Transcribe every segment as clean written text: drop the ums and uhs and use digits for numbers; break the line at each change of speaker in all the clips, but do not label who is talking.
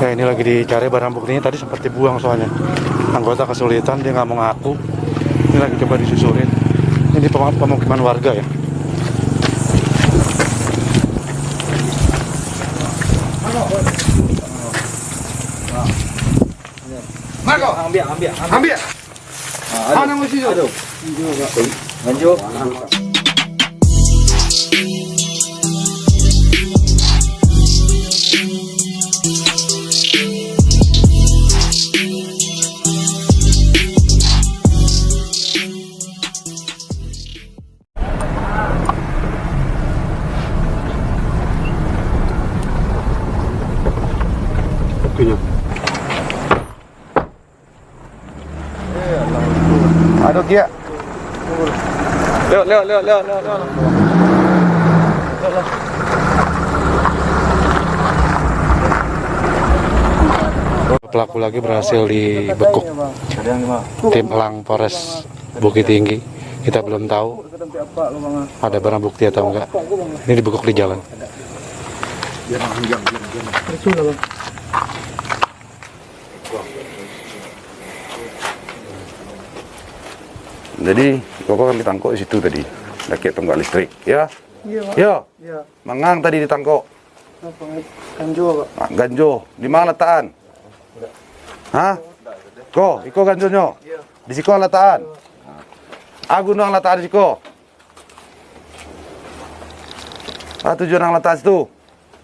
Ya ini lagi dicari barang buktinya, tadi sempat dibuang soalnya. Anggota kesulitan, dia nggak mau ngaku. Ini lagi coba disusurin. Ini pemukiman warga ya.
Marco, ambil. Mana musuh? Aduh. Lanjut.
Aduh dia. Lewat. Pelaku lagi berhasil dibekuk tim Elang Polres Bukit Tinggi. Kita belum tahu ada barang bukti atau enggak. Ini dibekuk di jalan.
Jadi koko kan ditangkap di situ tadi, pakai tonggak listrik, ya? Iya. Mangang tadi ditangkap.
Ganjo, Pak.
Ganjo, di mana letaan? Hah? Iko ganjonya? Di siko letaan? Aku nang letaan di siko. Tujuan nang letaan situ?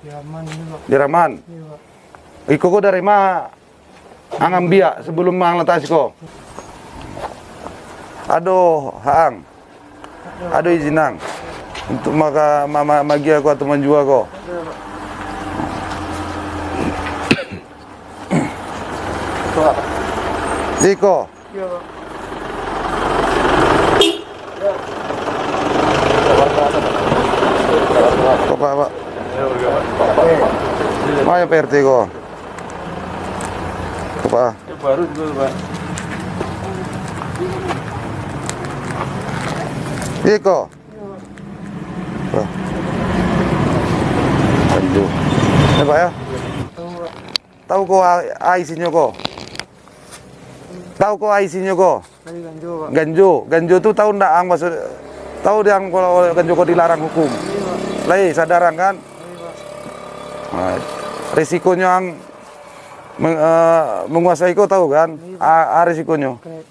Di Raman ini, Pak.
Di Raman?
Iya, Pak.
Iko ko dari mana? Angam biak sebelum mang letaan siko. Aduh, hang. Aduh izinang. Untuk maka mama magi aku atau menjual kok. Diko.
Iya, Pak.
Kok Pak? Mana PRT kok? Kok Pak?
Baru dulu, Pak.
Diko. Pak. Aduh. Ini Pak ya?
Tahu, Pak.
Tahu kok isinya kok? Tahu kok isinya kok?
Tadi Ganjo, Pak.
Ganjo tuh tahu ndak ang maksud tahu yang kalau ganjo kok dilarang hukum. Lai sadaran kan? Nah, risikonya ang menguasai kok tahu kan? Risikonya.
Kayak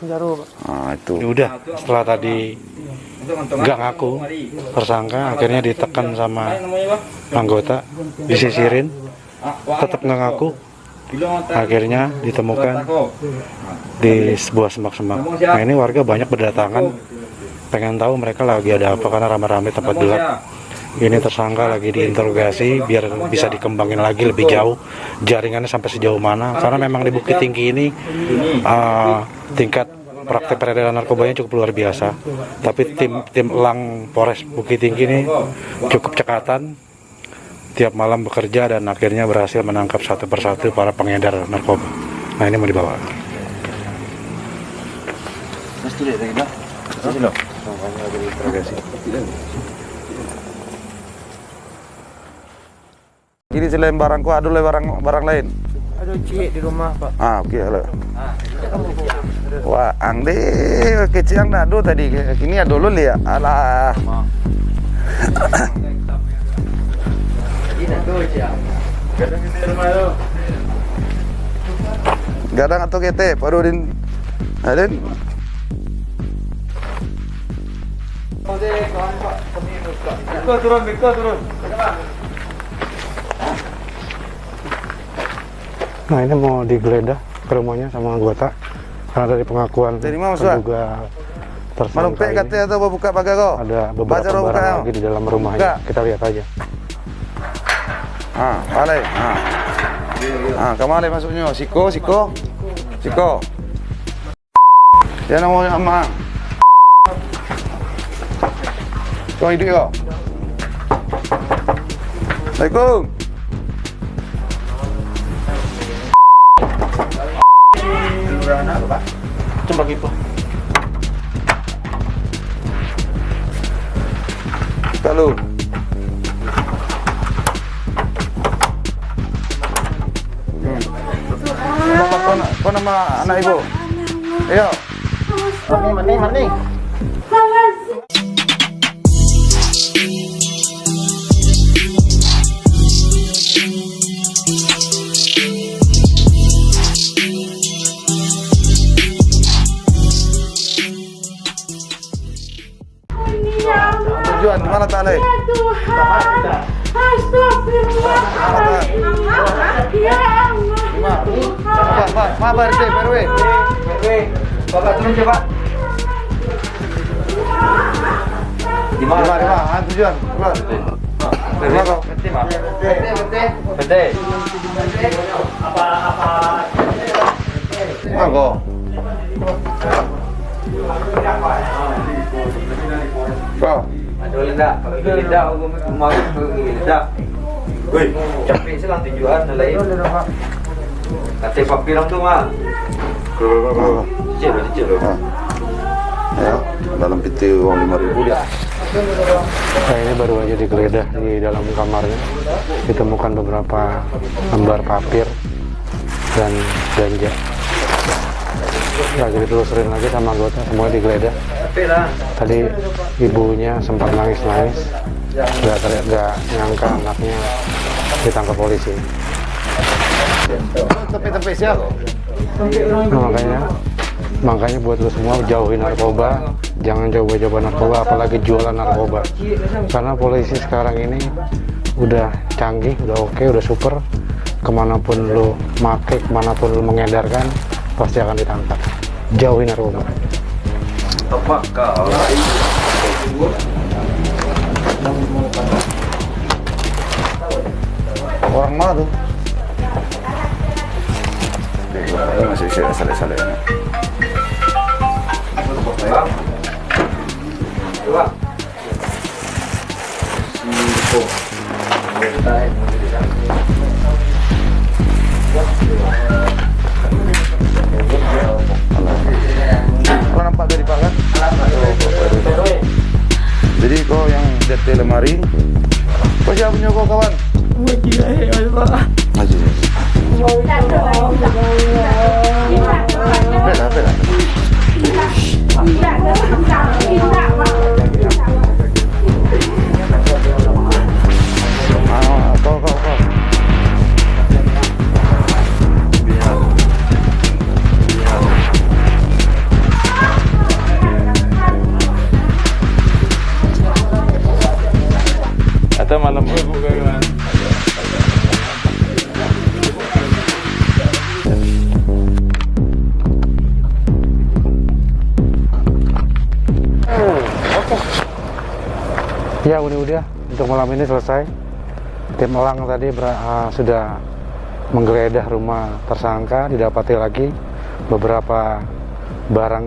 penjara, Pak.
Nah, itu.
Udah, setelah tadi nggak ngaku, tersangka akhirnya ditekan sama anggota, disisirin, tetap nggak ngaku. Akhirnya ditemukan di sebuah semak-semak. Nah ini warga banyak berdatangan, pengen tahu mereka lagi ada apa karena ramai-ramai tempat gelap. Ini tersangka lagi diinterogasi biar bisa dikembangin lagi lebih jauh jaringannya sampai sejauh mana. Karena memang di Bukit Tinggi ini tingkat praktek peredaran narkobanya cukup luar biasa. Tapi tim Elang Polres Bukit Tinggi ini cukup cekatan. Tiap malam bekerja dan akhirnya berhasil menangkap satu persatu para pengedar narkoba. Nah ini mau dibawa.
Ini selain barangku ada barang lain.
Ada cik di rumah, Pak.
Oke, halo. Wah, angde kecil yang nado tadi. Kini ada dulu ya. Alah. Gadang atau kete, baru din, ada.
Turun.
Nah ini mau digeledah ke rumahnya sama anggota karena dari pengakuan terduga tersangka
Malumpek
ini
kate atau buka pagar kau?
ada beberapa barang lagi di dalam rumahnya. Kita lihat aja.
Balai. Kemana masuknya? Siko. Dia namanya Amang. Kau hidup kau? Assalamualaikum.
Coba gitu.
Kalau sama anak ibu. Ayo.
Mani.
Tujuan di mana Tale?
Ya Tuhan, astagfirullahaladzim. Ya Allah, Tuhan.
Ma RT, PRW.
Bapak turun coba.
Di mana? Tujuan. Keluar. Keluar kok.
Betul.
Mangko. Kau.
Ada linda, kalau itu linda, aku mau linda. Woi, capek silang tujuan lain. Kata papi orang tu mah. Cicil.
Ya, dalam peti uang 5.000 dia.
Nah, ini baru aja digeledah di dalam kamarnya. Ditemukan beberapa lembar papir dan ganja. Lagi ditelusurin lagi sama anggota, semua digeledah. Tadi ibunya sempat nangis-nangis, nggak nyangka anaknya ditangkap polisi.
Tepi-tepi siapa?
Nah, makanya buat lo semua jauhin narkoba, jangan coba-coba narkoba, apalagi jualan narkoba. Karena polisi sekarang ini udah canggih, udah oke, udah super. Kemanapun lo make, kemanapun lo mengedarkan, pasti akan ditangkap. Jauhin narkoba.
Orang mana tuh? Ini masih sale-sale. Kalau nampak dari Pak kan? Jadi kau yang DT lemari, kau siapa punya kau kawan? Haji. Bela. Kau.
Atau malam bukan. Ya udah untuk malam ini selesai. Tim elang tadi sudah menggeledah rumah tersangka, didapati lagi beberapa barang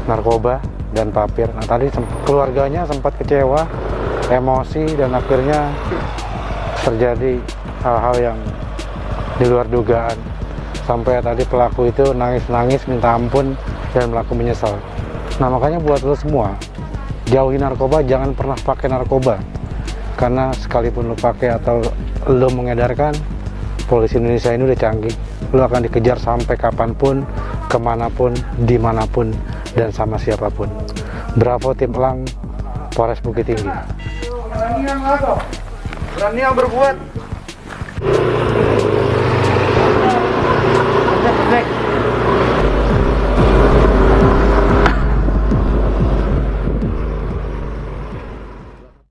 narkoba dan papir. Nah tadi keluarganya sempat kecewa, emosi, dan akhirnya terjadi hal-hal yang di luar dugaan. Sampai tadi pelaku itu nangis-nangis minta ampun dan pelaku menyesal. Nah makanya buat lo semua, jauhi narkoba, jangan pernah pakai narkoba. Karena sekalipun lo pakai atau lo mengedarkan, polisi Indonesia ini udah canggih. Lo akan dikejar sampai kapanpun, kemanapun, dimanapun, dan sama siapapun. Bravo tim elang, Polres Bukit Tinggi.
Berani yang berbuat.